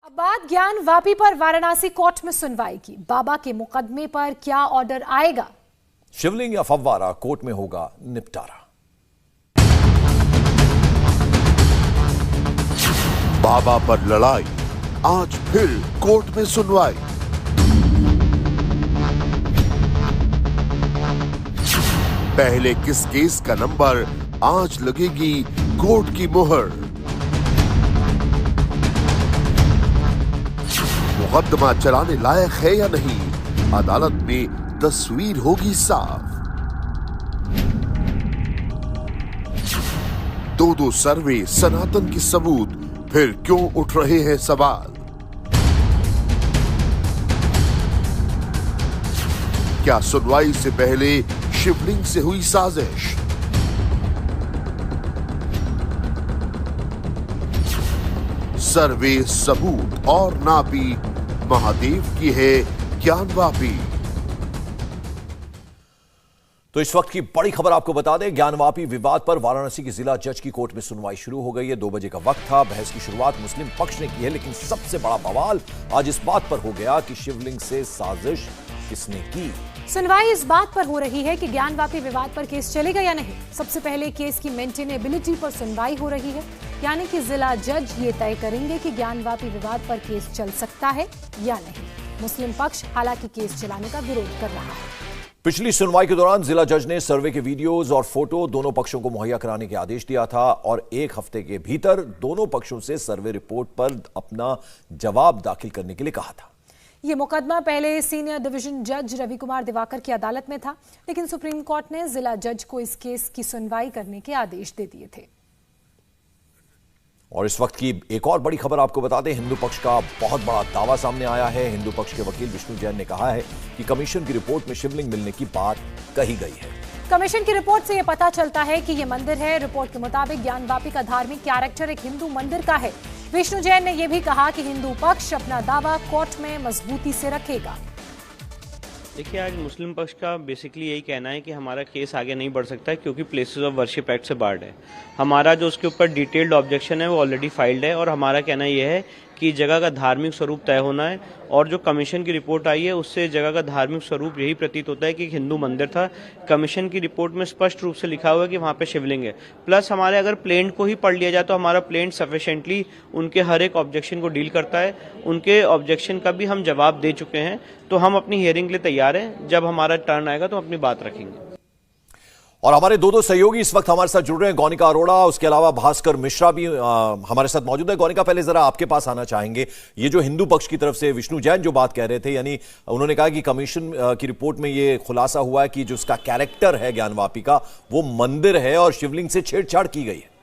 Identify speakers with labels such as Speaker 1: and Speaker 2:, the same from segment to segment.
Speaker 1: अब बात ज्ञान वापी पर वाराणसी कोर्ट में सुनवाई की। बाबा के मुकदमे पर क्या ऑर्डर आएगा?
Speaker 2: शिवलिंग या फव्वारा, कोर्ट में होगा निपटारा।
Speaker 3: बाबा पर लड़ाई, आज फिर कोर्ट में सुनवाई। पहले किस केस का नंबर, आज लगेगी कोर्ट की मुहर। मुकदमा चलाने लायक है या नहीं, अदालत में तस्वीर होगी साफ। दो सर्वे, सनातन की सबूत, फिर क्यों उठ रहे हैं सवाल? क्या सुनवाई से पहले शिवलिंग से हुई साजिश? सर्वे, सबूत और नापी, महादेव की है ज्ञान वापी।
Speaker 2: तो इस वक्त की बड़ी खबर आपको बता दें, ज्ञानवापी विवाद पर वाराणसी की जिला जज की कोर्ट में सुनवाई शुरू हो गई है। 2 बजे का वक्त था। बहस की शुरुआत मुस्लिम पक्ष ने की है, लेकिन सबसे बड़ा बवाल आज इस बात पर हो गया कि शिवलिंग से साजिश किसने की।
Speaker 1: सुनवाई इस बात पर हो रही है कि ज्ञानवापी विवाद पर केस चलेगा या नहीं। सबसे पहले केस की मेंटेनेबिलिटी पर सुनवाई हो रही है, यानी कि जिला जज ये तय करेंगे कि ज्ञानवापी विवाद पर केस चल सकता है या नहीं। मुस्लिम पक्ष हालांकि केस चलाने का विरोध कर रहा है।
Speaker 2: पिछली सुनवाई के दौरान जिला जज ने सर्वे के वीडियोज और फोटो दोनों पक्षों को मुहैया कराने के आदेश दिया था और 1 हफ्ते के भीतर दोनों पक्षों से सर्वे रिपोर्ट पर अपना जवाब दाखिल करने के लिए कहा था।
Speaker 1: ये मुकदमा पहले सीनियर डिवीजन जज रवि कुमार दिवाकर की अदालत में था, लेकिन सुप्रीम कोर्ट ने जिला जज को इस केस की सुनवाई करने के आदेश दे दिए थे।
Speaker 2: और इस वक्त की एक और बड़ी खबर आपको बता दें, हिंदू पक्ष का बहुत बड़ा दावा सामने आया है। हिंदू पक्ष के वकील विष्णु जैन ने कहा है कि कमीशन की रिपोर्ट में शिवलिंग मिलने की बात कही गई है।
Speaker 1: कमीशन की रिपोर्ट से यह पता चलता है कि यह मंदिर है। रिपोर्ट के मुताबिक ज्ञानवापी का धार्मिक कैरेक्टर एक हिंदू मंदिर का है। विष्णु जैन ने यह भी कहा कि हिंदू पक्ष अपना दावा कोर्ट में मजबूती से रखेगा।
Speaker 4: देखिए, आज मुस्लिम पक्ष का बेसिकली यही कहना है कि हमारा केस आगे नहीं बढ़ सकता है क्योंकि प्लेसेस ऑफ वर्शिप एक्ट से बार्ड है। हमारा जो उसके ऊपर डिटेल्ड ऑब्जेक्शन है वो ऑलरेडी फाइल्ड है और हमारा कहना यह है कि जगह का धार्मिक स्वरूप तय होना है और जो कमीशन की रिपोर्ट आई है उससे जगह का धार्मिक स्वरूप यही प्रतीत होता है कि एक हिंदू मंदिर था। कमीशन की रिपोर्ट में स्पष्ट रूप से लिखा हुआ है कि वहाँ पे शिवलिंग है। प्लस हमारे अगर प्लेंट को ही पढ़ लिया जाए तो हमारा प्लेंट सफिशिएंटली उनके हर एक ऑब्जेक्शन को डील करता है। उनके ऑब्जेक्शन का भी हम जवाब दे चुके हैं, तो हम अपनी हियरिंग के लिए तैयार हैं। जब हमारा टर्न आएगा तो अपनी बात रखेंगे।
Speaker 2: और हमारे दो सहयोगी इस वक्त हमारे साथ जुड़ रहे हैं। गौनिका अरोड़ा, उसके अलावा भास्कर मिश्रा भी हमारे साथ मौजूद है। गौनिका, पहले जरा आपके पास आना चाहेंगे। ये जो हिंदू पक्ष की तरफ से विष्णु जैन जो बात कह रहे थे, यानी उन्होंने कहा कि कमीशन की रिपोर्ट में ये खुलासा हुआ है कि जो उसका कैरेक्टर है ज्ञानवापी का, वो मंदिर है और शिवलिंग से छेड़छाड़ की गई है।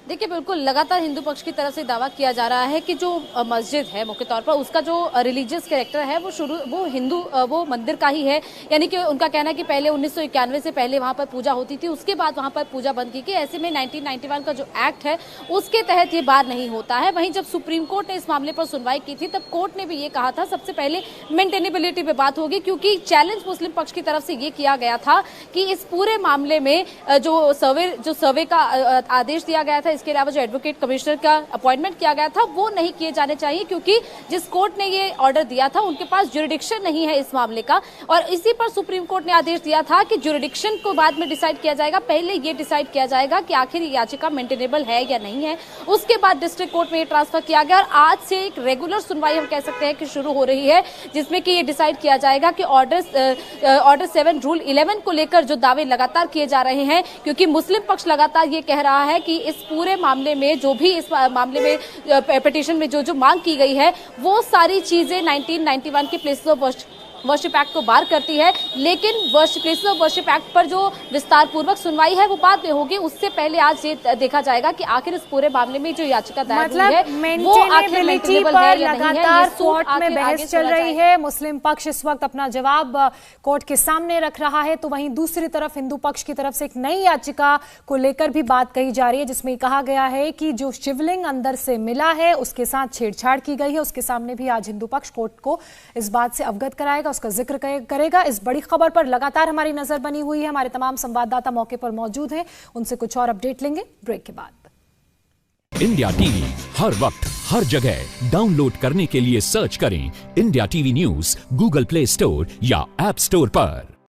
Speaker 5: देखिए, बिल्कुल लगातार हिंदू पक्ष की तरफ से दावा किया जा रहा है कि जो मस्जिद है मुख्य तौर पर उसका जो रिलीजियस कैरेक्टर है वो हिंदू वो मंदिर का ही है। यानी कि उनका कहना है कि पहले 1991 से पहले वहां पर पूजा होती थी, उसके बाद वहां पर पूजा बंद की गई। ऐसे में 1991 का जो एक्ट है उसके तहत ये बार नहीं होता है। वहीं जब सुप्रीम कोर्ट ने इस मामले पर सुनवाई की थी तब कोर्ट ने भी ये कहा था सबसे पहले मेंटेनेबिलिटी पे बात होगी, क्योंकि चैलेंज मुस्लिम पक्ष की तरफ से ये किया गया था कि इस पूरे मामले में जो सर्वे का आदेश दिया गया था, इसके अलावा जो एडवोकेट कमिश्नर का अपॉइंटमेंट किया गया था वो नहीं किए जाने चाहिए, क्योंकि जिस कोर्ट ने ये ऑर्डर दिया था उनके पास ज्यूरिडिक्शन नहीं है इस मामले का। और इसी पर सुप्रीम कोर्ट ने आदेश दिया था कि ज्यूरिडिक्शन को बाद में डिसाइड किया जाएगा, पहले ये डिसाइड किया जाएगा कि आखिर ये याचिका मेंटेनेबल है या नहीं है। उसके बाद डिस्ट्रिक्ट कोर्ट में ये ट्रांसफर किया गया और आज से एक रेगुलर सुनवाई हम कह सकते हैं कि शुरू हो रही है, जिसमें कि ये डिसाइड किया जाएगा कि ऑर्डर 7 रूल 11 को लेकर जो दावे लगातार किए जा रहे हैं, क्योंकि मुस्लिम पक्ष लगातार ये कह रहा है कि इस पूरे मामले में जो भी इस मामले में पिटीशन में जो मांग की गई है वो सारी चीजें 1991 के प्लेसेस ऑफ वर्शिप एक्ट को बार करती है। लेकिन प्लेसेस ऑफ वर्शिप एक्ट पर जो विस्तार पूर्वक सुनवाई है वो बाद में होगी। उससे पहले आज ये देखा जाएगा कि आखिर इस पूरे मामले में जो याचिका दायर हुई है वो आखिर मेंटेनेबल है या नहीं है।
Speaker 1: लगातार कोर्ट में बहस चल रही है। मुस्लिम पक्ष इस वक्त अपना जवाब कोर्ट के सामने रख रहा है, तो वहीं दूसरी तरफ हिंदू पक्ष की तरफ से एक नई याचिका को लेकर भी बात कही जा रही है, जिसमें कहा गया है कि जो शिवलिंग अंदर से मिला है उसके साथ छेड़छाड़ की गई है। उसके सामने भी आज हिंदू पक्ष कोर्ट को इस बात से अवगत कराएगा, उसका जिक्र करेगा। इस बड़ी खबर पर लगातार हमारी नजर बनी हुई है। हमारे तमाम संवाददाता मौके पर मौजूद हैं, उनसे कुछ और अपडेट लेंगे ब्रेक के बाद।
Speaker 6: इंडिया टीवी हर वक्त हर जगह डाउनलोड करने के लिए सर्च करें India TV news Google play store या ऐप स्टोर पर।